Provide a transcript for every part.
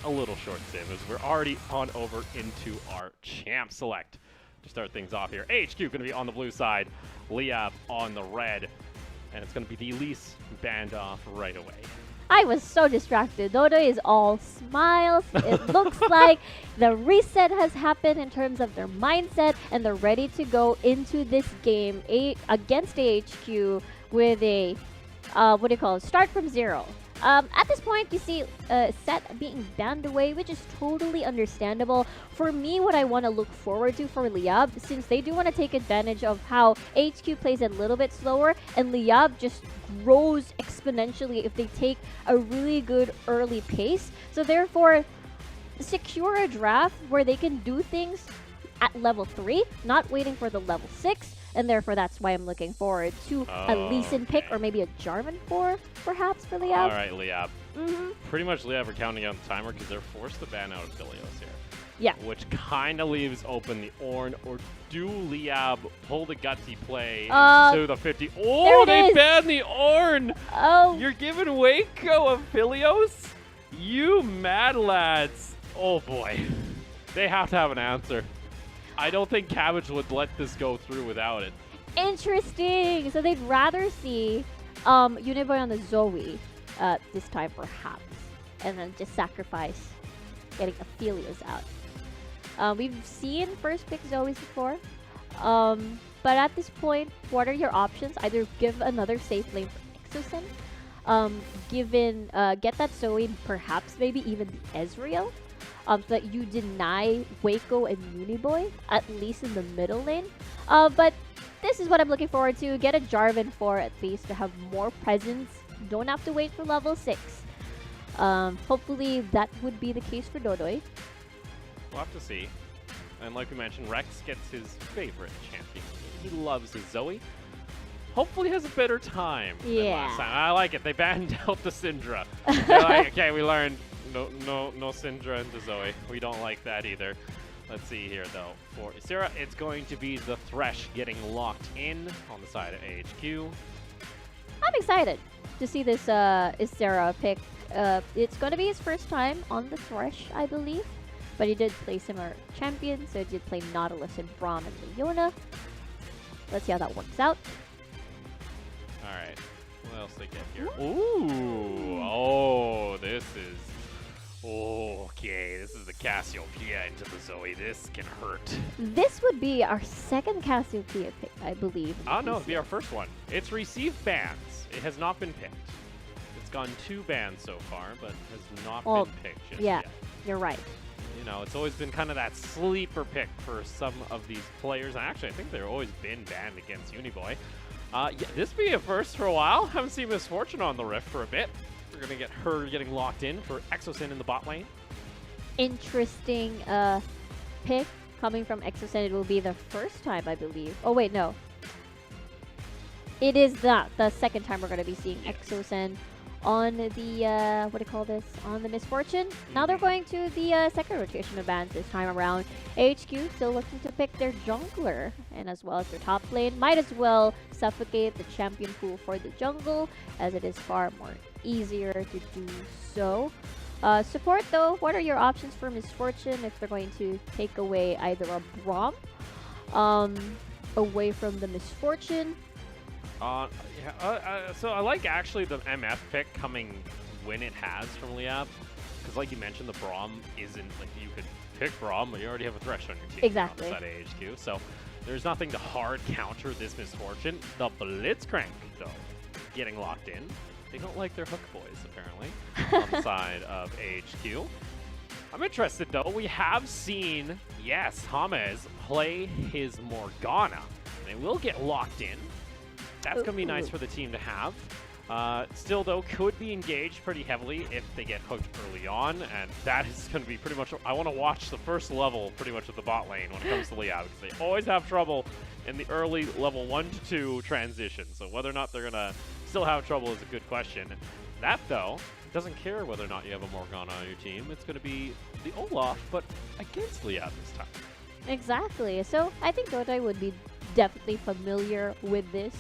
a little short sim as we're already on over into our champ select. To start things off here, AHQ going to be on the blue side, Liyab on the red, and it's going to be the Elise banned off right away. I was so distracted. Dodo is all smiles. It looks like the reset has happened in terms of their mindset, and they're ready to go into this game against AHQ with a, what do you call it, start from zero. At this point, you see Set being banned away, which is totally understandable. For me, what I want to look forward to for Liyab, since they do want to take advantage of how HQ plays a little bit slower, and Liyab just grows exponentially if they take a really good early pace. So therefore, secure a draft where they can do things at level 3, not waiting for the level 6. And therefore, that's why I'm looking forward to a Lee Sin pick or maybe a Jarvan 4, perhaps, for Liyab. All right, Liyab. Pretty much Liyab are counting on the timer because they're forced to ban out Philios here. Yeah. Which kind of leaves open the Ornn, or do Liyab pull the gutsy play to the 50? Oh, they banned the Ornn! Oh. You're giving Waco a Philios? You mad lads. Oh, boy. They have to have an answer. I don't think Cabbage would let this go through without it. Interesting. So they'd rather see Uniboy on the Zoe this time, perhaps, and then just sacrifice getting Aphelios out. We've seen first pick Zoes before, but at this point, what are your options? Either give another safe lane for Exosen, get that Zoe, perhaps maybe even the Ezreal. So that you deny Waco and Uniboy, at least in the middle lane. But this is what I'm looking forward to. Get a Jarvan 4 at least to have more presence. Don't have to wait for level 6. Hopefully that would be the case for Dodoy. We'll have to see. And like we mentioned, Rex gets his favorite champion. He loves his Zoe. Hopefully has a better time than last time. I like it. They banned out the Syndra. They're like, okay, we learned. No Syndra into Zoe. We don't like that either. Let's see here, though. For Ysera, it's going to be the Thresh getting locked in on the side of AHQ. I'm excited to see this Ysera pick. It's going to be his first time on the Thresh, I believe. But he did play similar champions, so he did play Nautilus and Braum and Leona. Let's see how that works out. All right. What else they get here? Ooh. Oh, this is... Okay, this is the Cassiopeia into the Zoe. This can hurt. This would be our second Cassiopeia pick, I believe. Oh, no, it'd be our first one. It's received bans. It has not been picked. It's gone 2 bans so far, but has not been picked just yet. You're right. You know, it's always been kind of that sleeper pick for some of these players. And actually, I think they've always been banned against Uniboy. Yeah, this be a first for a while. Haven't seen Misfortune on the Rift for a bit. We're going to get her getting locked in for Exosen in the bot lane. Interesting pick coming from Exosen. It will be the first time, I believe. Oh, wait, no. It is not the second time we're going to be seeing Exosen on the, what do you call this? On the Misfortune. Now they're going to the second rotation of bans this time around. AHQ still looking to pick their jungler and as well as their top lane. Might as well suffocate the champion pool for the jungle as it is far more easier to do so. Support though, what are your options for Misfortune if they're going to take away either a Braum away from the Misfortune? So I like actually the MF pick coming when it has from Liyab, because like you mentioned, the Braum isn't like you could pick Braum, but you already have a Thresh on your team. Exactly. On the side of AHQ, so there's nothing to hard counter this Misfortune. The Blitzcrank though, getting locked in. They don't like their hook boys apparently on the side of AHQ. I'm interested though. We have seen James play his Morgana. They will get locked in. That's going to be nice for the team to have. Still, though, could be engaged pretty heavily if they get hooked early on, and that is going to be pretty much... I want to watch the first level pretty much of the bot lane when it comes to Liyab, because they always have trouble in the early level 1 to 2 transition. So whether or not they're going to still have trouble is a good question. That, though, doesn't care whether or not you have a Morgana on your team. It's going to be the Olaf, but against Liyab this time. Exactly. So I think Dota would be definitely familiar with this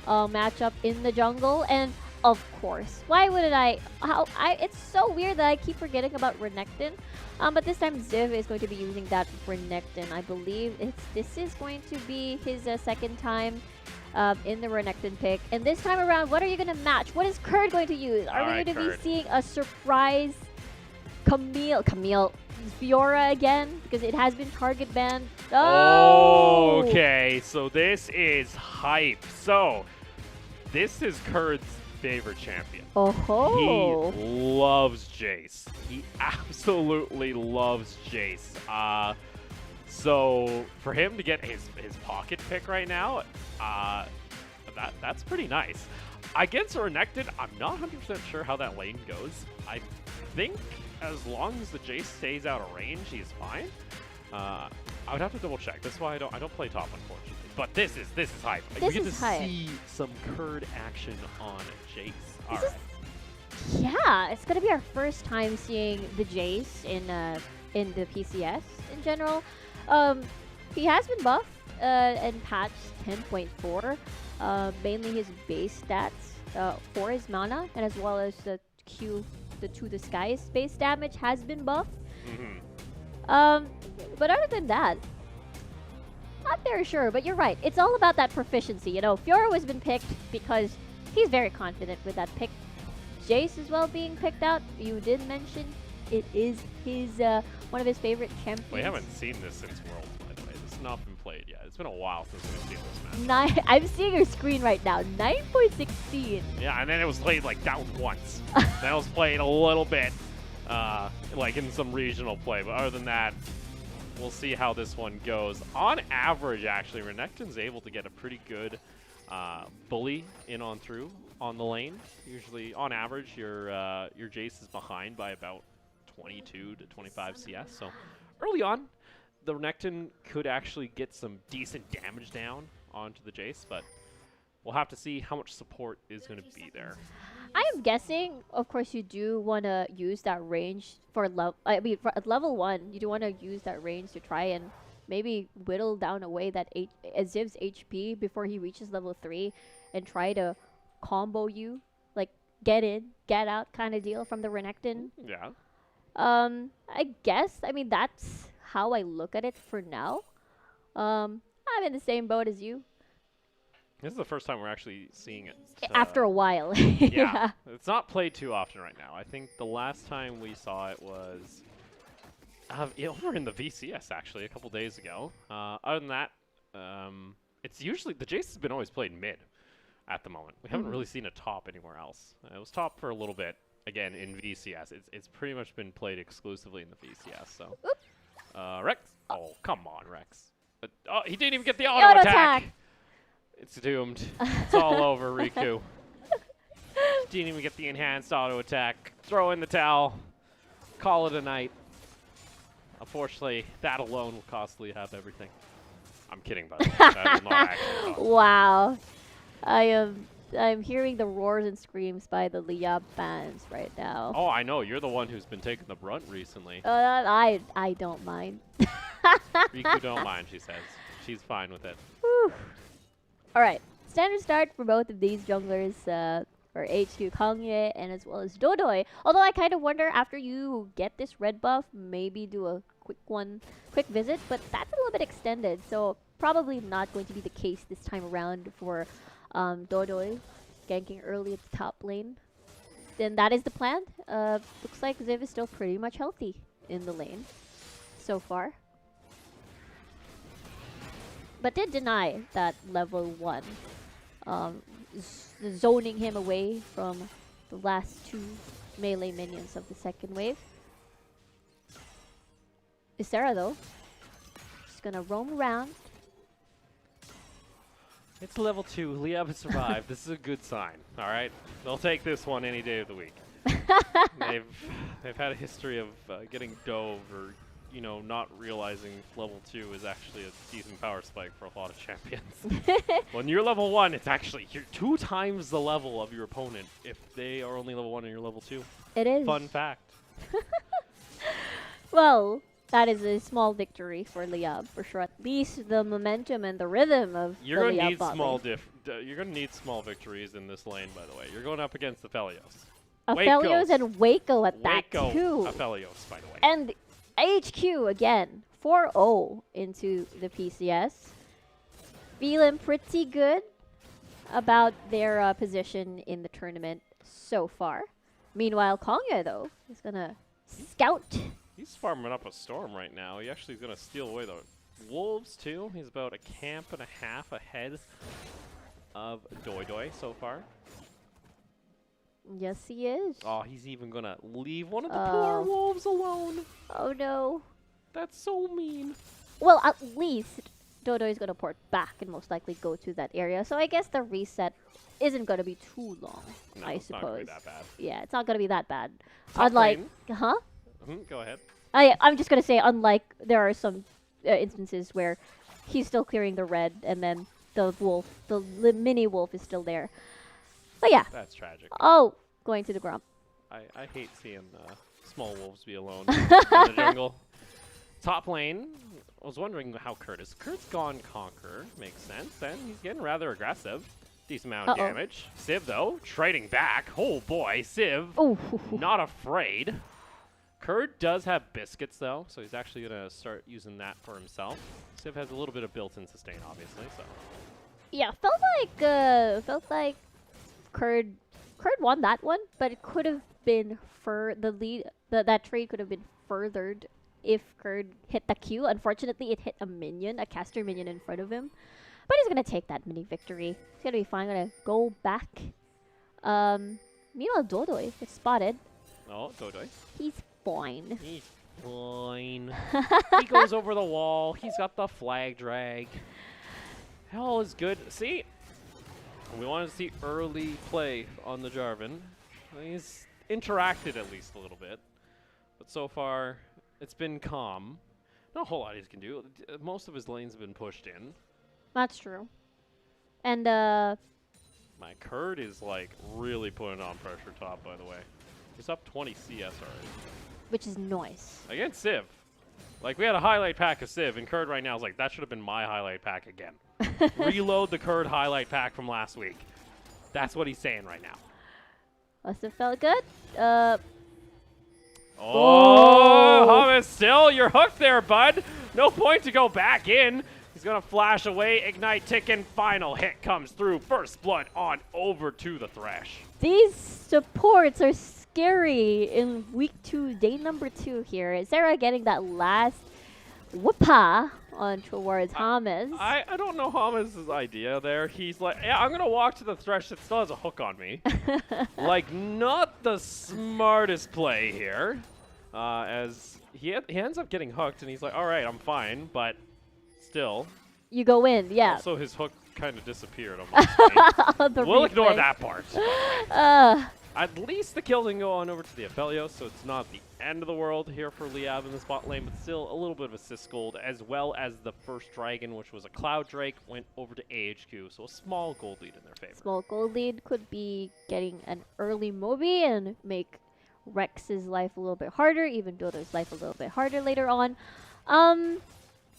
matchup in the jungle. And Of course. Why wouldn't I? It's so weird that I keep forgetting about Renekton. But this time Ziv is going to be using that Renekton. I believe this is going to be his second time in the Renekton pick. And this time around, what are you going to match? What is Kurd going to use? Are we going to be seeing a surprise Camille, Fiora again? Because it has been target banned. Oh! Okay, so this is hype. So, this is Kurd's favorite champion. Oh. He loves Jace. He absolutely loves Jace. So for him to get his pocket pick right now, that's pretty nice. Against Renekton, I'm not 100% sure how that lane goes. I think as long as the Jace stays out of range, he's fine. I would have to double check. That's why I don't play top, unfortunately. But this is hype. We get to see some Kurd action on Jace. All right. Yeah, it's gonna be our first time seeing the Jace in the PCS in general. He has been buffed and patched 10.4. Mainly his base stats for his mana, and as well as the to the skies base damage has been buffed. But other than that, not very sure, but you're right. It's all about that proficiency. You know, Fiora has been picked because he's very confident with that pick. Jace as well being picked out. You did mention it is his one of his favorite champions. We haven't seen this since Worlds, by the way. This has not been played yet. It's been a while since we've seen this match. I'm seeing your screen right now. 9.16. Yeah, and then it was played like down once. Then it was played a little bit, like in some regional play. But other than that, we'll see how this one goes. On average, actually, Renekton's able to get a pretty good bully in on through on the lane. Usually, on average, your Jace is behind by about 22 to 25 CS. So early on, the Renekton could actually get some decent damage down onto the Jace, but we'll have to see how much support is going to be there. I am guessing, of course, you do want to use that range for at level 1. You do want to use that range to try and maybe whittle down away that Ziv's HP before he reaches level 3 and try to combo you, like get in, get out kind of deal from the Renekton. Yeah. I guess, I mean, that's how I look at it for now. I'm in the same boat as you. This is the first time we're actually seeing it. After a while. Yeah. It's not played too often right now. I think the last time we saw it was over in the VCS, actually, a couple days ago. Other than that, it's usually, the Jace has been always played mid at the moment. We haven't really seen a top anywhere else. It was top for a little bit, again, in VCS. It's pretty much been played exclusively in the VCS, so. Rex. Oh, come on, Rex. Oh, he didn't even get the auto attack. It's doomed. It's all over, Riku. Didn't even get the enhanced auto attack. Throw in the towel. Call it a night. Unfortunately, that alone will cost Liyab everything. I'm kidding, by the way. That will not actually cost. Wow. I'm hearing the roars and screams by the Liyab fans right now. Oh, I know. You're the one who's been taking the brunt recently. I don't mind. Riku don't mind, she says. She's fine with it. Whew. All right, standard start for both of these junglers, for AHQ Kangye and as well as Dodoy. Although I kind of wonder after you get this red buff, maybe do a quick visit, but that's a little bit extended, so probably not going to be the case this time around for Dodoy ganking early at the top lane. Then that is the plan. Looks like Ziv is still pretty much healthy in the lane so far. But did deny that level 1, zoning him away from the last 2 melee minions of the second wave. Ysera, though, just gonna roam around. It's level 2. Liyab has survived. This is a good sign. All right, they'll take this one any day of the week. They've had a history of getting dove or not realizing level 2 is actually a decent power spike for a lot of champions. When you're level 1, it's actually you're 2 times the level of your opponent if they are only level 1 and you're level 2. It is. Fun fact. Well, that is a small victory for Liyab for sure. At least the momentum and the rhythm of you're the going to Liyab need bot small lane. you're gonna need small victories in this lane, by the way. You're going up against the Felios. Aphelios and Waco at that Waco too. Aphelios, by the way. And AHQ again, 4-0 into the PCS. Feeling pretty good about their position in the tournament so far. Meanwhile, Kongye, though, is going to scout. He's farming up a storm right now. He actually is going to steal away the wolves, too. He's about a camp and a half ahead of Doi Doi so far. Yes, he is. Oh, he's even going to leave one of the poor wolves alone. Oh, no. That's so mean. Well, at least Dodo is going to port back and most likely go to that area. So I guess the reset isn't going to be too long, No, I it's suppose. not going to be that bad. Yeah, it's not going to be that bad. Top Unlike, lane. Go ahead. I'm just going to say, unlike there are some instances where he's still clearing the red and then the wolf, the mini wolf is still there. But yeah. That's tragic. Oh, going to the Grump. I hate seeing small wolves be alone in the jungle. Top lane, I was wondering how Kurt is. Kurt's gone Conquer, makes sense, and he's getting rather aggressive. Decent amount of damage. Civ, though, trading back. Oh boy, Civ, not afraid. Kurt does have biscuits, though, so he's actually going to start using that for himself. Civ has a little bit of built-in sustain, obviously, so. Yeah, felt like Kurt won that one, but it could have been that trade could have been furthered if Kurd hit the Q. Unfortunately, it hit a minion, a caster minion in front of him. But he's going to take that mini victory. He's going to be fine. Going to go back. Meanwhile, Dodoi is spotted. Oh, Dodoi. He's fine. He's fine. He goes over the wall. He's got the flag drag. Hell is good. See? We wanted to see early play on the Jarvan. He's interacted at least a little bit. But so far, it's been calm. Not a whole lot he can do. Most of his lanes have been pushed in. That's true. And, My Kurd is, like, really putting on pressure top, by the way. He's up 20 CS already. Which is nice. Against Civ. Like, we had a highlight pack of Civ, and Kurd right now is like, that should have been my highlight pack again. Reload the Kurd highlight pack from last week. That's what he's saying right now. Must have felt good. Oh, Hummus, still, you're hooked there, bud. No point to go back in. He's going to flash away, ignite ticking, final hit comes through. First blood on over to the Thresh. These supports are scary in week 2, day number 2 here. Sarah getting that last whoopah on towards Hamas. I don't know Hamas' idea there. He's like, yeah, I'm going to walk to the Thresh that still has a hook on me. Like, not the smartest play here. As he ends up getting hooked, and he's like, all right, I'm fine, but still. You go in, yeah. Also, his hook kind of disappeared on my screen. We'll ignore that part. At least the kill didn't go on over to the Aphelios, so it's not the end of the world here for Liyab in the spot lane, but still a little bit of assist gold, as well as the first dragon, which was a Cloud Drake, went over to AHQ, so a small gold lead in their favor. Small gold lead could be getting an early Moby and make Rex's life a little bit harder, even Dodo's life a little bit harder later on.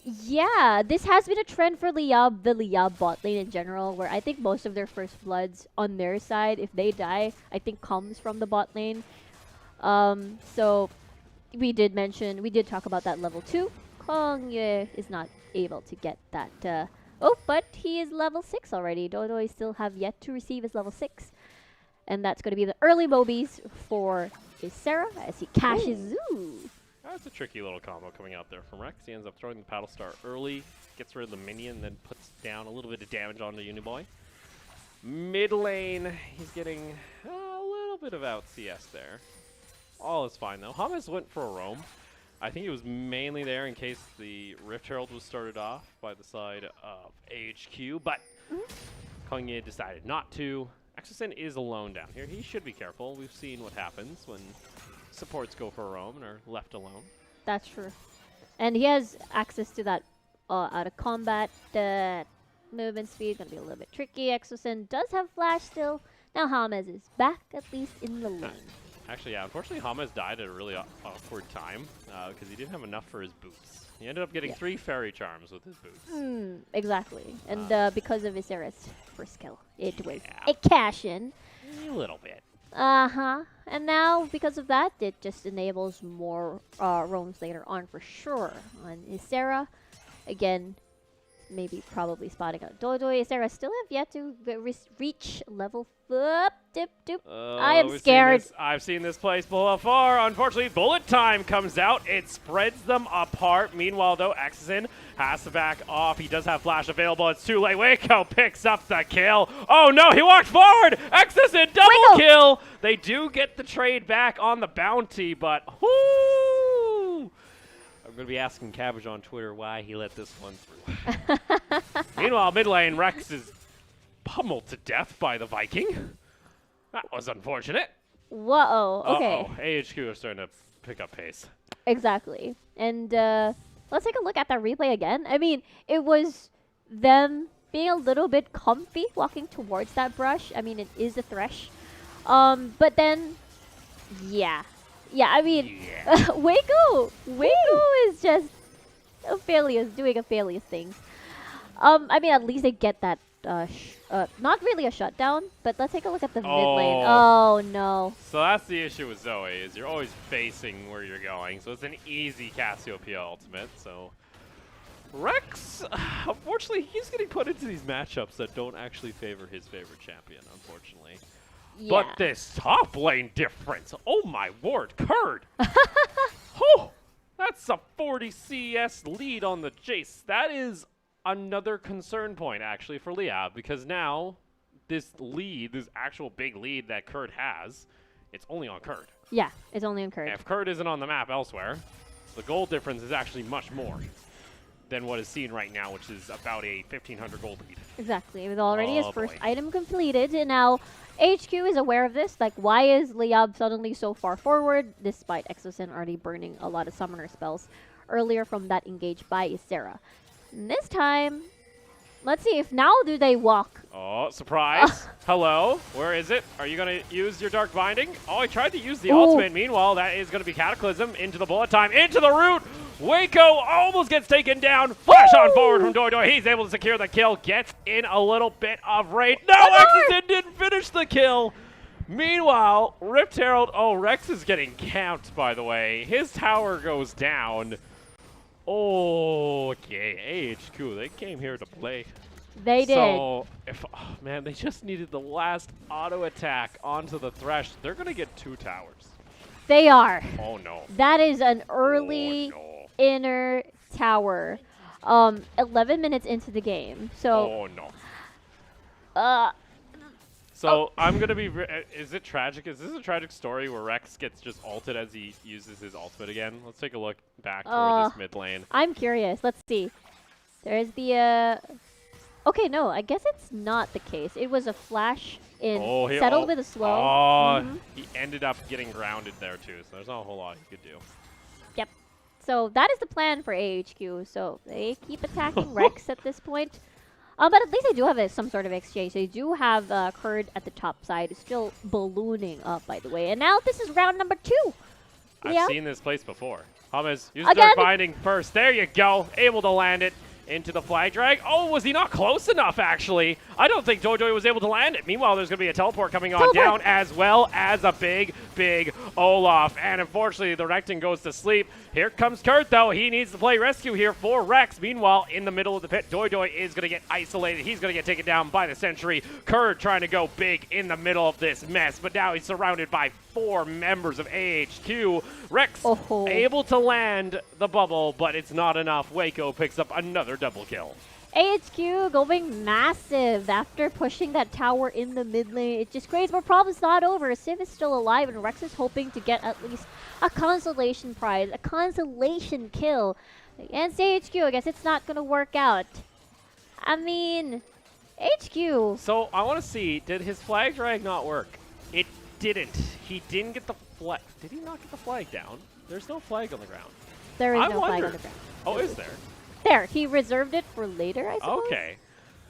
Yeah, this has been a trend for Liyab, the Liyab bot lane in general, where I think most of their first bloods on their side, if they die, I think comes from the bot lane. So we did talk about that level 2. Kongye is not able to get that. But he is level 6 already. Dodo still have yet to receive his level 6. And that's going to be the early Mobies for Sarah as he cashes. Ooh. That's a tricky little combo coming out there from Rex. He ends up throwing the Paddle Star early, gets rid of the minion, then puts down a little bit of damage onto Uniboy. Mid lane, he's getting a little bit of out CS there. All is fine though. Hamas went for a roam. I think it was mainly there in case the Rift Herald was started off by the side of AHQ, but Kongye decided not to. Exosin is alone down here. He should be careful. We've seen what happens when supports go for a roam and are left alone. That's true. And he has access to that out of combat movement speed. Gonna be a little bit tricky. Exosin does have flash still. Now Hamas is back, at least in the lane. Actually, yeah, unfortunately, Hamas died at a really awkward time because he didn't have enough for his boots. He ended up getting 3 fairy charms with his boots. Exactly. And because of Ysera's first kill, it was Yeah. a cash-in. A little bit. Uh-huh. And now, because of that, it just enables more roams later on for sure. On Ysera, again, maybe probably spotting out Doidoi. Ysera still have yet to reach level dip. I am scared. I've seen this place before. Unfortunately, bullet time comes out. It spreads them apart. Meanwhile, though, Exisen has to back off. He does have flash available. It's too late. Waco picks up the kill. Oh, no, he walked forward. Exisen double kill. They do get the trade back on the bounty, but whoo! I'm going to be asking Cabbage on Twitter why he let this one through. Meanwhile, mid lane, Rex is pummeled to death by the Viking. That was unfortunate. Whoa, okay. AHQ is starting to pick up pace. Exactly. And let's take a look at that replay again. I mean, it was them being a little bit comfy walking towards that brush. I mean, it is a thresh. But then, yeah, I mean, Waco is just doing Aphelios things. I mean, at least they get that, not really a shutdown, but let's take a look at the mid lane. Oh, no. So that's the issue with Zoe, is you're always facing where you're going. So it's an easy Cassiopeia ultimate. So Rex, unfortunately, he's getting put into these matchups that don't actually favor his favorite champion, unfortunately. Yeah. But this top lane difference, oh my word, Curd. Oh, that's a 40 CS lead on the Jace. That is another concern point, actually, for Liyab, because now this lead, this actual big lead that Curd has, it's only on Curd. Yeah, it's only on Curd. If Curd isn't on the map elsewhere, the gold difference is actually much more than what is seen right now, which is about a 1,500 gold lead. Exactly. With already his first item completed, and now HQ is aware of this. Like, why is Liyab suddenly so far forward, despite Exosin already burning a lot of summoner spells earlier from that engage by Ysera? And this time, let's see if now do they walk. Oh, surprise. Hello, where is it? Are you going to use your Dark Binding? Oh, I tried to use the ultimate. Meanwhile, that is going to be Cataclysm into the bullet time, into the root. Waco almost gets taken down. Flash on forward from Doidoi. He's able to secure the kill. Gets in a little bit of rate. No, Exosin didn't finish the kill. Meanwhile, Rift Herald. Oh, Rex is getting camped, by the way. His tower goes down. Okay, AHQ, they came here to play. They did. So, man, they just needed the last auto attack onto the Thresh. They're going to get 2 towers. They are. Oh, no. That is an early inner tower. 11 minutes into the game. So. Oh, no. So, I'm going to be... is it tragic? Is this a tragic story where Rex gets just ulted as he uses his ultimate again? Let's take a look back toward this mid lane. I'm curious. Let's see. There's the... Okay, no. I guess it's not the case. It was a flash in... settled with a slow. He ended up getting grounded there, too. So, there's not a whole lot he could do. Yep. So, that is the plan for AHQ. So, they keep attacking Rex at this point. But at least they do have some sort of exchange. They do have Curd at the top side, still ballooning up, by the way. And now this is round number 2. I've seen this place before. Hummus, use Dark Binding first. There you go. Able to land it into the flag drag. Oh, was he not close enough, actually? I don't think Doidoi was able to land it. Meanwhile, there's going to be a teleport coming on down, as well as a big Olaf. And unfortunately, the Recton goes to sleep. Here comes Kurt, though. He needs to play rescue here for Rex. Meanwhile, in the middle of the pit, Doidoi is going to get isolated. He's going to get taken down by the sentry. Kurt trying to go big in the middle of this mess, but now he's surrounded by 4 members of AHQ. Rex able to land the bubble, but it's not enough. Waco picks up another double kill. AHQ going massive after pushing that tower in the mid lane. It just creates more problems. Not over. Civ is still alive, and Rex is hoping to get at least a consolation prize, a consolation kill against AHQ. I guess it's not going to work out. I mean, HQ. So I want to see, did his flag drag not work? It didn't. He didn't get the flag. Did he not get the flag down? There's no flag on the ground. There is no flag on the ground. Oh, is there? There, he reserved it for later, I suppose. Okay.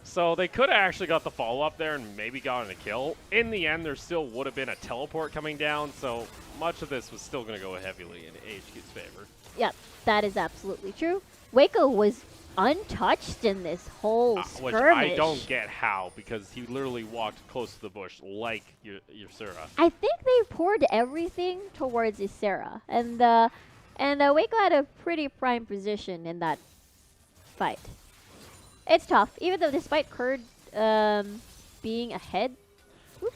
So they could have actually got the follow-up there and maybe gotten a kill. In the end, there still would have been a teleport coming down, so much of this was still going to go heavily in AHQ's favor. Yep, that is absolutely true. Waco was untouched in this whole skirmish. Which I don't get how, because he literally walked close to the bush like Ysera. I think they poured everything towards Ysera, and Waco had a pretty prime position in that fight. It's tough, even though despite Kurd being ahead. Oops.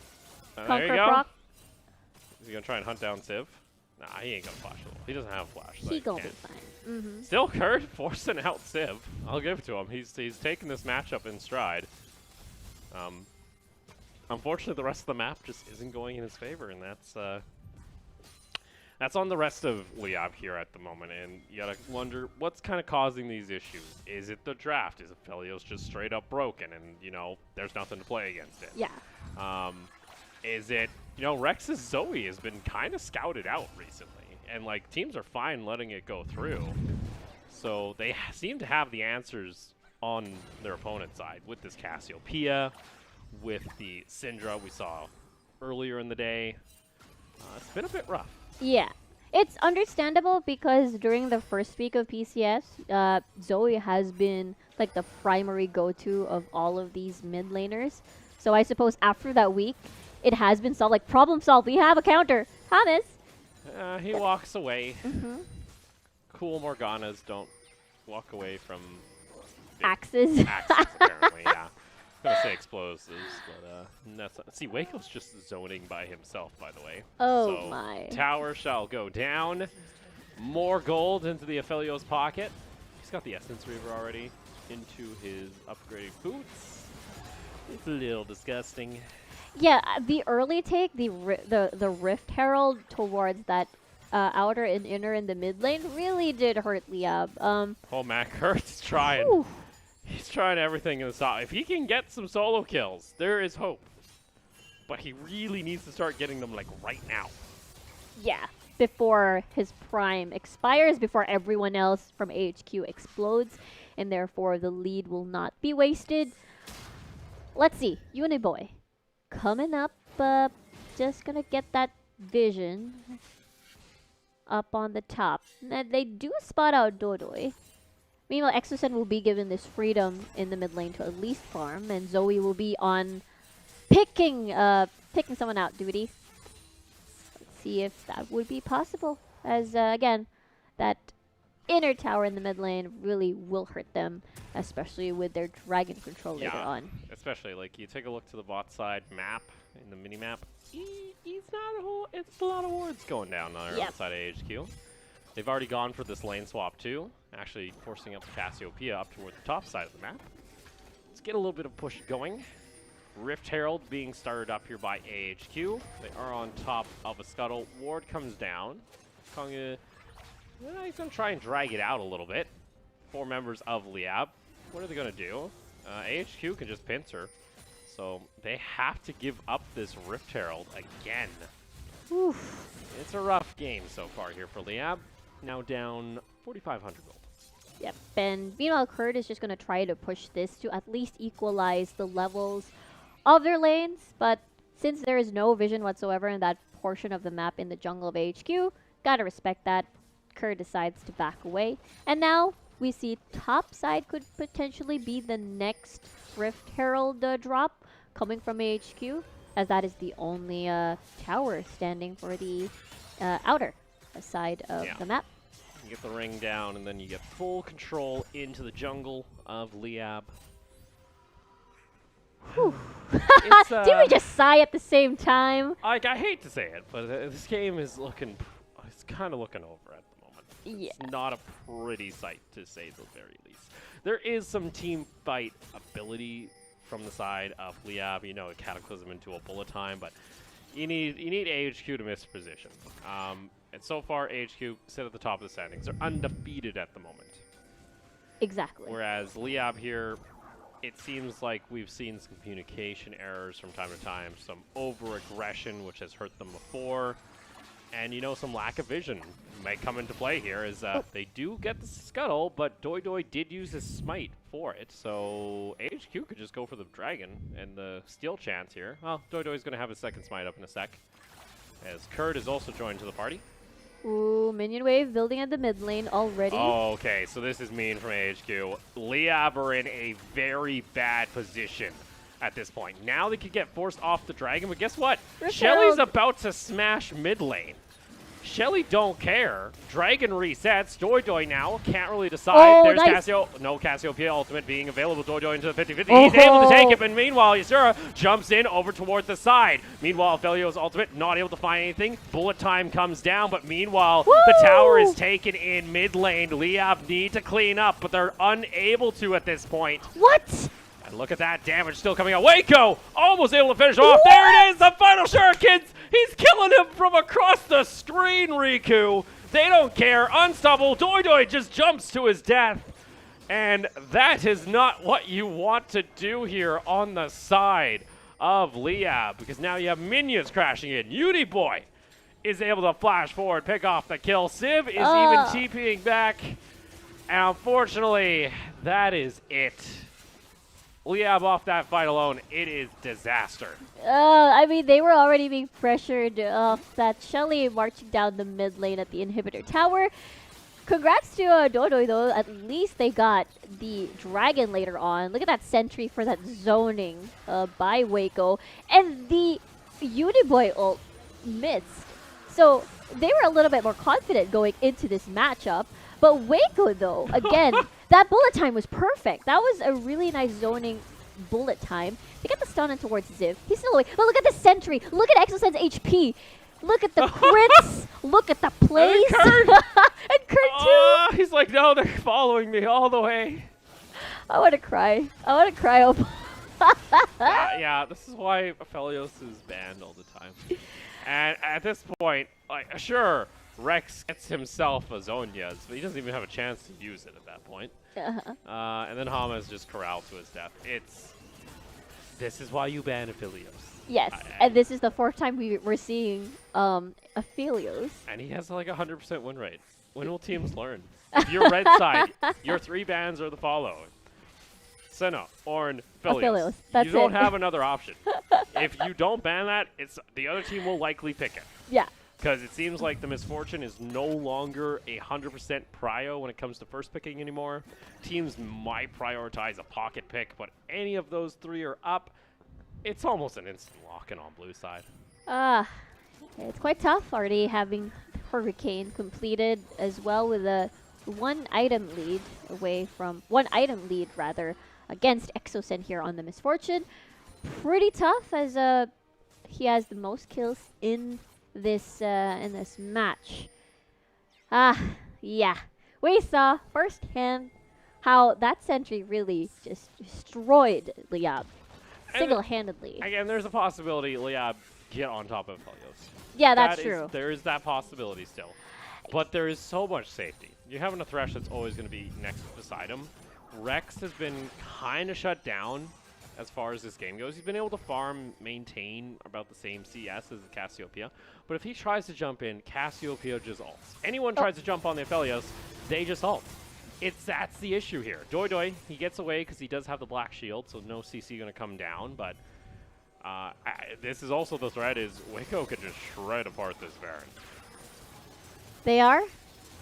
There you Conquer go. proc. Is he going to try and hunt down Civ? Nah, he ain't going to flash at all. He doesn't have a flash. So He gonna be fine. Mm-hmm. Still Kurd forcing out Civ. I'll give it to him. He's taking this matchup in stride. Unfortunately, the rest of the map just isn't going in his favor, and that's on the rest of Liyab here at the moment. And you gotta wonder what's kind of causing these issues. Is it the draft? Is Aphelios just straight up broken, and there's nothing to play against it? Yeah. Is it Rex's Zoe has been kind of scouted out recently? And like teams are fine letting it go through, so they seem to have the answers on their opponent's side with this Cassiopeia, with the Syndra we saw earlier in the day. It's been a bit rough. Yeah, it's understandable because during the first week of PCS, Zoe has been like the primary go-to of all of these mid laners. So I suppose after that week, it has been solved. Like problem solved. We have a counter. Thomas. He walks away. Mm-hmm. Cool Morganas don't walk away from Axes. Axes, apparently, yeah. I'm gonna say explosives, but that's not. See, Waco's just zoning by himself, by the way. Oh so my. Tower shall go down. More gold into the Aphelios pocket. He's got the Essence Reaver already into his upgraded boots. It's a little disgusting. Yeah, the early take, the Rift Herald towards that outer and inner in the mid lane really did hurt Liyab. Oh, Mac Hurt's trying. Whew. He's trying everything in the top. If he can get some solo kills, there is hope. But he really needs to start getting them, like, right now. Yeah, before his prime expires, before everyone else from AHQ explodes, and therefore the lead will not be wasted. Let's see, Uniboy coming up, just gonna get that vision up on the top. Now, they do spot out Dodoy. Meanwhile, Exocen will be given this freedom in the mid lane to at least farm, and Zoe will be on picking someone out duty. Let's see if that would be possible, as again, that inner tower in the mid lane really will hurt them, especially with their dragon control later on. Especially, like, you take a look to the bot side map, in the mini-map, it's a lot of wards going down on the outside of AHQ. They've already gone for this lane swap too, actually forcing up the Cassiopeia up toward the top side of the map. Let's get a little bit of push going. Rift Herald being started up here by AHQ. They are on top of a scuttle. Ward comes down. Konga, he's going to try and drag it out a little bit. 4 members of Liyab. What are they going to do? AHQ can just pinch her. So they have to give up this Rift Herald again. Oof. It's a rough game so far here for Liyab. Now down 4,500 gold. Yep, and meanwhile, Kurd is just going to try to push this to at least equalize the levels of their lanes. But since there is no vision whatsoever in that portion of the map in the jungle of AHQ, gotta respect that. Kurd decides to back away. And now we see top side could potentially be the next Rift Herald drop coming from AHQ, as that is the only tower standing for the outer side of the map. You get the ring down, and then you get full control into the jungle of Liyab. Did we just sigh at the same time? I hate to say it, but this game is it's kind of looking over at the moment. Yeah. It's not a pretty sight, to say the very least. There is some team fight ability from the side of Liyab, a Cataclysm into a bullet time, but you need AHQ to miss position. And so far, AHQ sit at the top of the standings. They're undefeated at the moment. Exactly. Whereas Liyab here, it seems like we've seen some communication errors from time to time, some over-aggression, which has hurt them before. And, you know, some lack of vision might come into play here as they do get the scuttle, but Doi Doi did use his smite for it. So AHQ could just go for the dragon and the steal chance here. Well, Doi Doi's going to have his second smite up in a sec, as Kurd is also joined to the party. Ooh, minion wave building at the mid lane already. Oh, okay, so this is mean from AHQ. Liyab are in a very bad position at this point. Now they could get forced off the dragon, but guess what? Shelly's about to smash mid lane. Shelly don't care. Dragon resets. Doi Doi now can't really decide. Oh, There's nice. Cassio. No Cassiopeia ultimate being available. Doi Doi into the 50-50. He's able to take it, but meanwhile, Yasura jumps in over towards the side. Meanwhile, Felio's ultimate not able to find anything. Bullet time comes down, but meanwhile, the tower is taken in mid lane. Liyab need to clean up, but they're unable to at this point. What? And look at that damage still coming out. Waco almost able to finish off. There it is, the final shurikens. He's killing him from across the screen, Riku. They don't care. Unstoppable. Doi Doi just jumps to his death. And that is not what you want to do here on the side of Liyab, because now you have minions crashing in. Uniboy is able to flash forward, pick off the kill. Civ is even TPing back. And unfortunately, that is it. Liyab off that fight alone, it is disaster. I mean, they were already being pressured off that Shelly marching down the mid lane at the inhibitor tower. Congrats to Doi Doi, though. At least they got the dragon later on. Look at that sentry for that zoning by Waco. And the Uniboy ult missed. So they were a little bit more confident going into this matchup. But Waco, though, again, that bullet time was perfect. That was a really nice zoning bullet time. They get the stun in towards Ziv. He's still away. But look at the sentry. Look at Exosen's HP. Look at the crits. Look at the plays. And Kurt. And Kurt, too. He's like, no, they're following me all the way. I want to cry. I want to cry. Yeah, this is why Aphelios is banned all the time. And at this point, like, sure, Rex gets himself a Zonia's, but he doesn't even have a chance to use it at that point. And then Hama is just corralled to his death. This is why you ban Aphelios. Yes, and this is the fourth time we're seeing Aphelios. And he has like 100% win rate. When will teams learn? If you're red side, your 3 bans are the following: Senna, Ornn, Aphelios. You don't have another option. If you don't ban that, the other team will likely pick it. Yeah. Because it seems like the Misfortune is no longer 100% prio when it comes to first picking anymore. Teams might prioritize a pocket pick, but any of those 3 are up, it's almost an instant lock-in on blue side. It's quite tough already having Hurricane completed as well with a one item lead against Exosen here on the Misfortune. Pretty tough as he has the most kills in this match. Yeah. We saw firsthand how that sentry really just destroyed Liyab single-handedly. Again, there's a possibility Liyab get on top of Aphelios. Yeah, that's true. There is that possibility still. But there is so much safety. You're having a Thresh that's always going to be next beside him. Rex has been kind of shut down as far as this game goes. He's been able to farm, maintain about the same CS as Cassiopeia. But if he tries to jump in, Cassiopeia just ults. Anyone tries to jump on the Aphelios, they just ult. That's the issue here. Doi Doi, he gets away because he does have the black shield, so no CC going to come down. But this is also the threat is Waco could just shred apart this Baron. They are.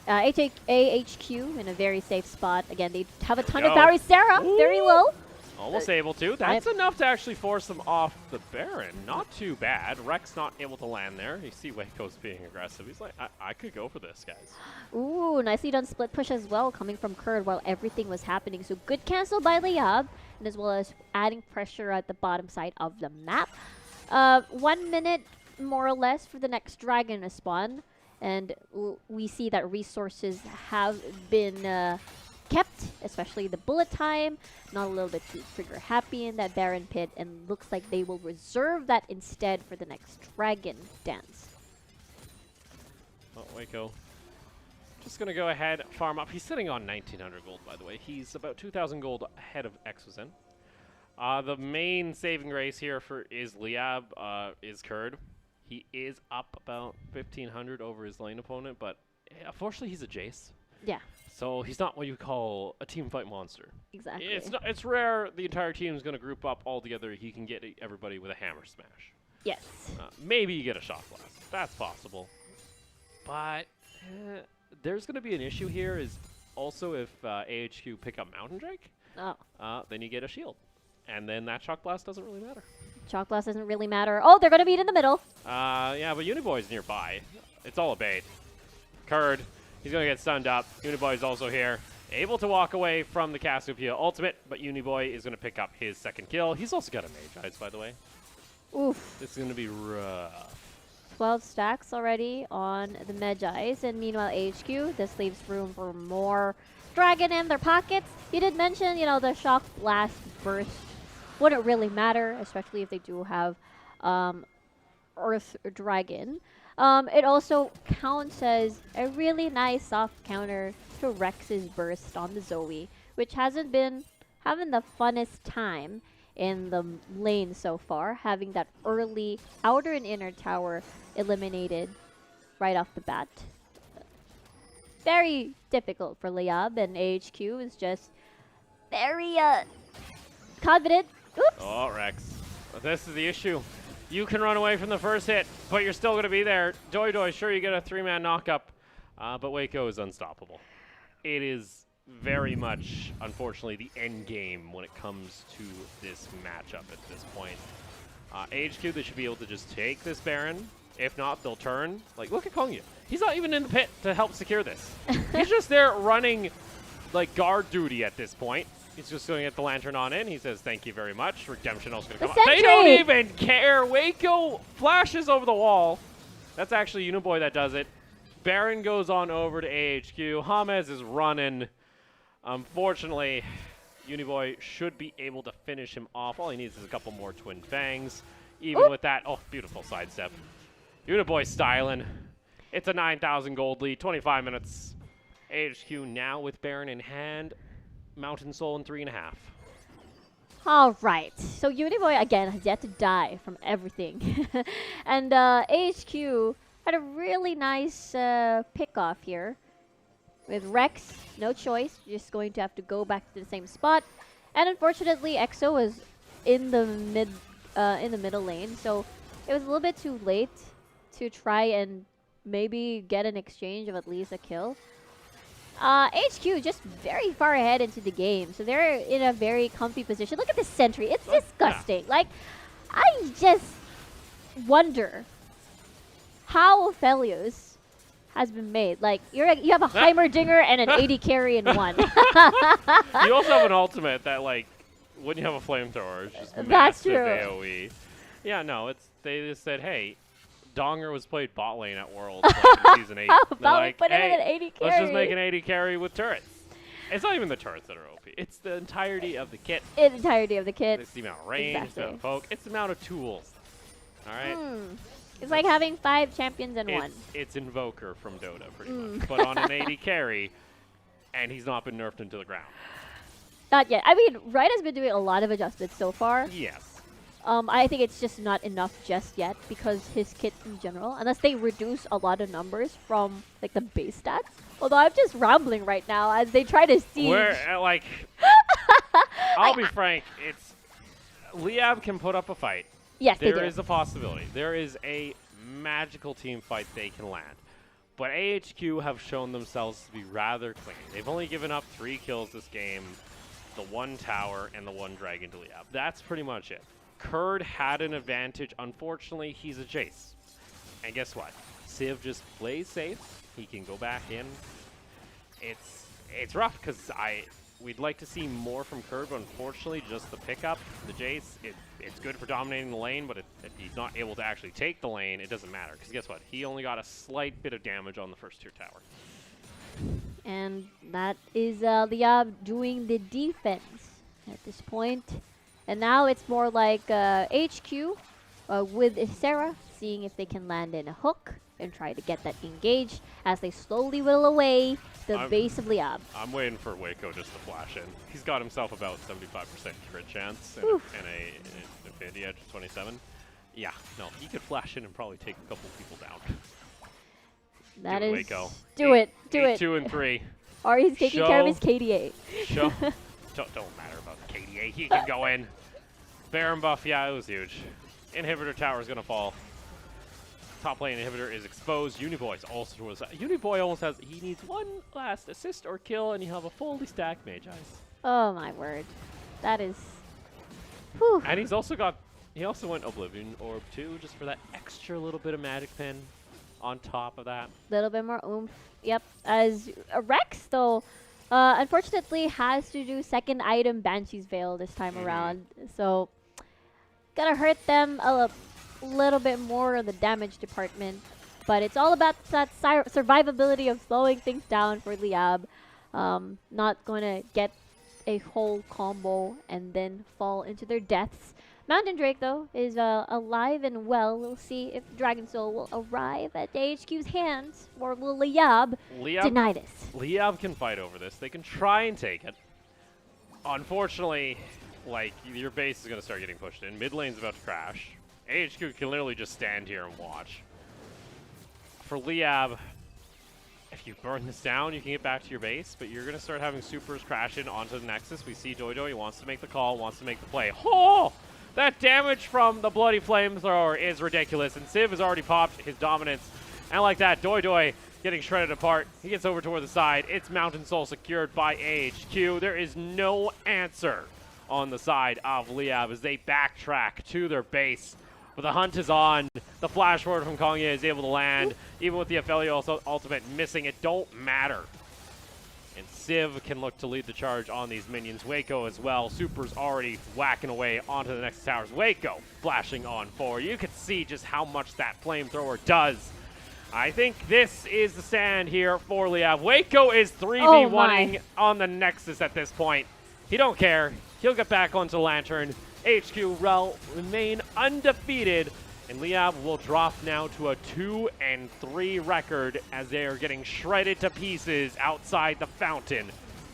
AHQ in a very safe spot. Again, they have a ton of Barry Sarah, very low. Almost able to. That's enough to actually force them off the Baron. Not too bad. Rex not able to land there. You see Waco's being aggressive. He's like, I could go for this, guys. Ooh, nicely done split push as well, coming from Kurd while everything was happening. So good cancel by Liyab, and as well as adding pressure at the bottom side of the map. 1 minute, more or less, for the next dragon to spawn. And we see that resources have been kept, especially the bullet time. Not a little bit too trigger happy in that Baron pit, and looks like they will reserve that instead for the next dragon dance. Oh, Waco. Just going to go ahead, farm up. He's sitting on 1,900 gold, by the way. He's about 2,000 gold ahead of Exosen. The main saving grace here is Liyab, is Kurd. He is up about 1,500 over his lane opponent, but unfortunately he's a Jace. Yeah, So he's not what you call a team fight monster. exactly. It's rare the entire team is going to group up all together. He can get everybody with a hammer smash. Yes. Maybe you get a shock blast. That's possible. But there's going to be an issue here is also if AHQ pick up Mountain Drake, then you get a shield. And then that shock blast doesn't really matter. Shock blast doesn't really matter. Oh, they're going to meet in the middle. Yeah, but Uniboy's nearby. It's all a bait. Kurd, he's going to get stunned up. Uniboy's also here. Able to walk away from the Cassiopeia ultimate, but Uniboy is going to pick up his second kill. He's also got a Mage Eyes, by the way. Oof. This is going to be rough. 12 stacks already on the Medjais, and meanwhile AHQ, this leaves room for more Dragon in their pockets. You did mention, the Shock Blast burst wouldn't really matter, especially if they do have Earth Dragon. It also counts as a really nice soft counter to Rex's burst on the Zoe, which hasn't been having the funnest time in the lane so far, having that early outer and inner tower eliminated right off the bat. Very difficult for Liyab, and AHQ is just very confident. Oops! Oh, Rex. But this is the issue. You can run away from the first hit, but you're still going to be there. Doy, sure, you get a 3-man knockup, but Waco is unstoppable. It is very much, unfortunately, the end game when it comes to this matchup at this point. AHQ, they should be able to just take this Baron. If not, they'll turn. Like, look at Kongya. He's not even in the pit to help secure this. He's just there running, like, guard duty at this point. He's just going to get the Lantern on in. He says, thank you very much. Redemption also going to come up. They don't even care. Waco flashes over the wall. That's actually Uniboy that does it. Baron goes on over to AHQ. James is running. Unfortunately, Uniboy should be able to finish him off. All he needs is a couple more Twin Fangs. Even with that, oh, beautiful sidestep. Uniboy styling. It's a 9,000 gold lead, 25 minutes. AHQ now with Baron in hand. Mountain Soul in 3.5. All right. So Uniboy, again, has yet to die from everything. And AHQ had a really nice pick-off here. With Rex, no choice. Just going to have to go back to the same spot. And unfortunately, EXO was in the middle lane. So it was a little bit too late to try and maybe get an exchange of at least a kill. HQ just very far ahead into the game, so they're in a very comfy position. Look at this sentry. It's disgusting. Yeah. Like, I just wonder how Ophelios has been made. Like, you have a Heimerdinger and an 80 carry in one. You also have an ultimate that, like, when you have a flamethrower, it's just massive AoE. Yeah, no, they just said, hey, Donger was played bot lane at Worlds like in Season 8. Like, put hey, an 80 carry. Let's just make an 80 carry with turrets. It's not even the turrets that are OP. It's the entirety of the kit. The entirety of the kit. It's the amount of range, it's the amount of poke. It's the amount of tools. All right? It's like having 5 champions in one. It's Invoker from Dota, pretty much. But on an 80 carry, and he's not been nerfed into the ground. Not yet. I mean, Wright has been doing a lot of adjustments so far. Yes. I think it's just not enough just yet because his kit in general, unless they reduce a lot of numbers from like the base stats. Although I'm just rambling right now as they try to see. Like, I'll be frank, it's Liyab can put up a fight. Yes, there is a possibility. There is a magical team fight they can land. But AHQ have shown themselves to be rather clean. They've only given up 3 kills this game, the 1 tower and the 1 dragon to Liyab. That's pretty much it. Kurd had an advantage. Unfortunately, he's a Jace. And guess what? Civ just plays safe. He can go back in. It's rough because we'd like to see more from Kurd, but unfortunately, just the pickup, the Jace, it's good for dominating the lane, but if he's not able to actually take the lane, it doesn't matter. Because guess what? He only got a slight bit of damage on the first tier tower. And that is Liyab doing the defense at this point. And now it's more like HQ with Sarah, seeing if they can land in a hook and try to get that engaged as they slowly whittle away the base of Liyab. I'm waiting for Waco just to flash in. He's got himself about 75% crit chance and an Infinity Edge of 27. Yeah, no, he could flash in and probably take a couple people down. That Do it, is. Waco. Do it. Do it. 2 and 3. Or he's taking care of his Show. KDA. Don't matter about the KDA. He can go in. Baron buff, yeah, it was huge. Inhibitor tower is going to fall. Top lane inhibitor is exposed. Uniboy's also towards that. Uniboy almost has, he needs one last assist or kill, and you have a fully stacked Mage Eyes. Oh my word. That is. Whew. And he's also got, he also went Oblivion Orb too, just for that extra little bit of magic pen on top of that. Little bit more oomph. Yep. As Rex, though, unfortunately has to do second item Banshee's Veil this time around. So, gonna hurt them a little bit more in the damage department. But it's all about that survivability of slowing things down for Liyab. Not gonna get a whole combo and then fall into their deaths. Mountain Drake, though, is alive and well. We'll see if Dragon Soul will arrive at AHQ's hands, or will Liyab deny this? Liyab can fight over this. They can try and take it. Unfortunately, like, your base is going to start getting pushed in. Mid lane's about to crash. AHQ can literally just stand here and watch. For Liyab, if you burn this down, you can get back to your base, but you're going to start having supers crash in onto the Nexus. We see Doidoi wants to make the call, wants to make the play. Oh! That damage from the Bloody Flamethrower is ridiculous, and Civ has already popped his dominance. And like that, Doidoi getting shredded apart. He gets over toward the side. It's Mountain Soul secured by AHQ. There is no answer on the side of Liyab as they backtrack to their base. But the hunt is on. The flash forward from Kongye is able to land. Even with the Aphelios ultimate missing, it don't matter. And Civ can look to lead the charge on these minions. Waco as well. Super's already whacking away onto the next towers. Waco flashing on forward. You can see just how much that flamethrower does. I think this is the stand here for Liyab. Waco is 3v1ing on the Nexus at this point. He don't care. He'll get back onto Lantern. HQ will remain undefeated. And Liyab will drop now to a 2-3 record as they are getting shredded to pieces outside the fountain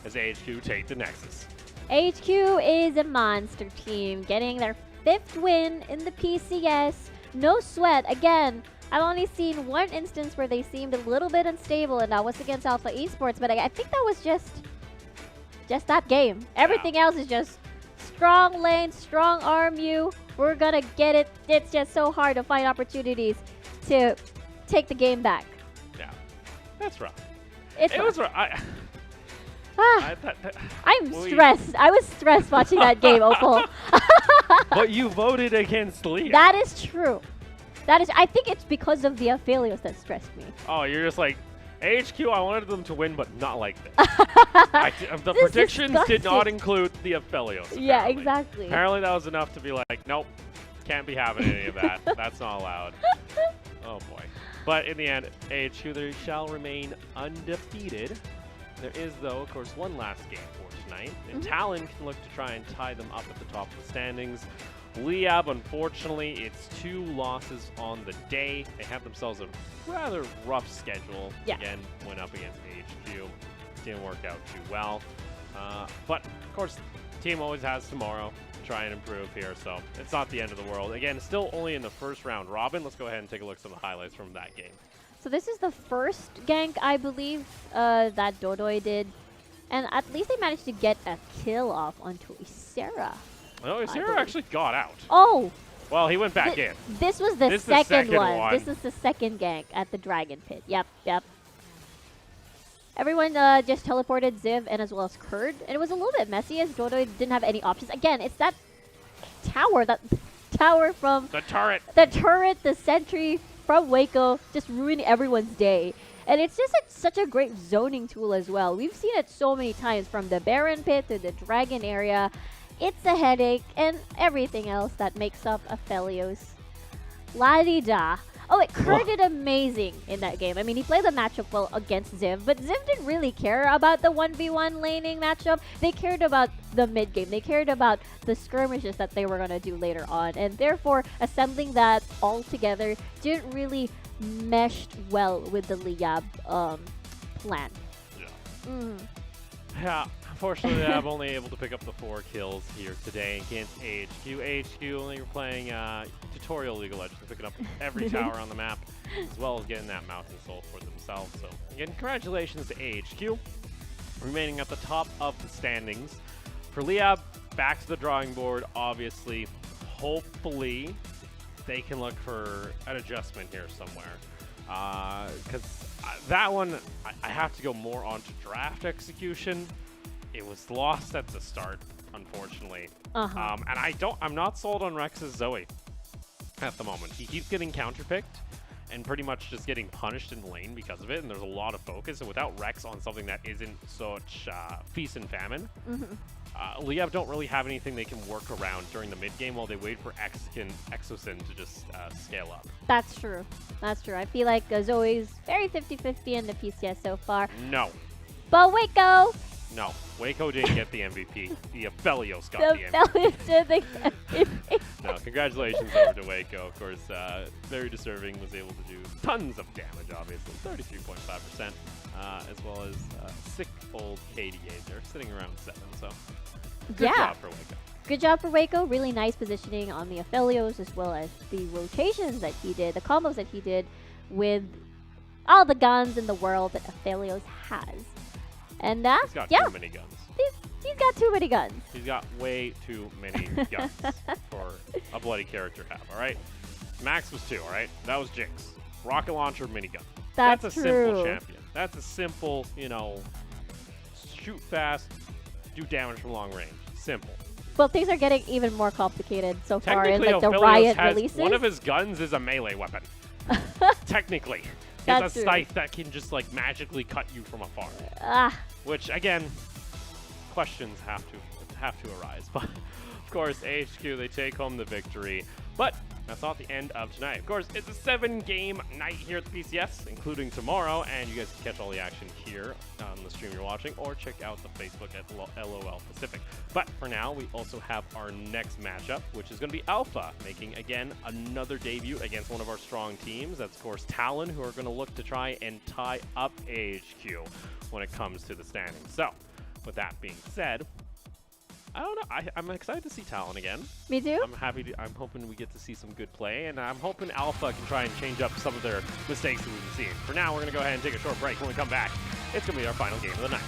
as AHQ take the Nexus. HQ is a monster team, getting their 5th win in the PCS. No sweat. Again, I've only seen one instance where they seemed a little bit unstable, and that was against Alpha Esports, but I think that was just that game. Everything else is just strong lane, strong arm you. We're gonna get it. It's just so hard to find opportunities to take the game back. Yeah, that's rough. It was rough. I'm stressed. I was stressed watching that game, Opal. But you voted against Liyab. That is true. That is. I think it's because of the Aphelios that stressed me. Oh, you're just like, AHQ, I wanted them to win, but not like this. The predictions did not include the Aphelios. Yeah, exactly. Apparently that was enough to be like, nope, can't be having any of that. That's not allowed. Oh, boy. But in the end, AHQ, they shall remain undefeated. There is, though, of course, one last game for tonight. And Talon can look to try and tie them up at the top of the standings. Liyab, unfortunately, it's 2 losses on the day. They have themselves a rather rough schedule. Yeah. Again, went up against AHQ. Didn't work out too well. But, of course, team always has tomorrow to try and improve here, so it's not the end of the world. Again, still only in the first round robin. Let's go ahead and take a look at some of the highlights from that game. So this is the first gank, I believe, that Doidoi did. And at least they managed to get a kill off onto Isera. No, Isera actually got out. Oh! Well, he went back in. This was the second one. This is the second gank at the Dragon Pit. Yep. Everyone just teleported Ziv and as well as Kurd. And it was a little bit messy as Doidoi didn't have any options. Again, it's that tower from... The turret. The turret, the sentry from Waco, just ruining everyone's day. And it's just such a great zoning tool as well. We've seen it so many times from the Baron Pit to the Dragon area. It's a headache and everything else that makes up Aphelios. La-di-da. Oh, wait, Kurd did amazing in that game. I mean, he played the matchup well against Ziv, but Ziv didn't really care about the 1v1 laning matchup. They cared about the mid game. They cared about the skirmishes that they were going to do later on. And therefore, assembling that all together didn't really mesh well with the Liyab plan. Yeah. unfortunately, I'm only able to pick up the 4 kills here today against AHQ. AHQ only were playing tutorial League of Legends, picking up every tower on the map, as well as getting that Mountain Soul for themselves. So, again, congratulations to AHQ, remaining at the top of the standings. For Liyab, back to the drawing board, obviously. Hopefully, they can look for an adjustment here somewhere. Because that one, I have to go more onto draft execution. It was lost at the start, unfortunately. And I'm not sold on Rex's Zoe at the moment. He keeps getting counterpicked and pretty much just getting punished in lane because of it, and there's a lot of focus, and without Rex on something that isn't such feast and famine, Liyab don't really have anything they can work around during the mid game while they wait for Exosin to just scale up. That's true. That's true. I feel like Zoe's very 50-50 in the PCS so far. No. But Waco! No. Waco didn't get the MVP. The Aphelios got the MVP. Aphelios did the MVP. No, congratulations over to Waco. Of course, very deserving, was able to do tons of damage, obviously. 33.5%, as well as sick old KDA there, sitting around 7. So, good job for Waco. Good job for Waco. Really nice positioning on the Aphelios, as well as the rotations that he did, the combos that he did with all the guns in the world that Aphelios has. And he's got too many guns. He's got too many guns. He's got way too many guns for a bloody character to have, all right? Max was 2, all right? That was Jinx. Rocket launcher, minigun. That's a true. Simple champion. That's a simple, you know, shoot fast, do damage from long range. Simple. Well, things are getting even more complicated so far in like the Aphelios Riot has releases. One of his guns is a melee weapon. Technically. He That's has a true. scythe that can just like magically cut you from afar. Which again, questions have to arise. But of course, AHQ, they take home the victory. But that's not the end of tonight. Of course, it's a 7-game night here at the PCS, including tomorrow, and you guys can catch all the action here on the stream you're watching, or check out the Facebook at LOL Pacific. But for now, we also have our next matchup, which is going to be Alpha, making, again, another debut against one of our strong teams. That's, of course, Talon, who are going to look to try and tie up AHQ when it comes to the standings. So, with that being said, I don't know. I'm excited to see Talon again. Me too. I'm hoping we get to see some good play, and I'm hoping Alpha can try and change up some of their mistakes that we've been seeing. For now, we're going to go ahead and take a short break. When we come back, it's going to be our final game of the night.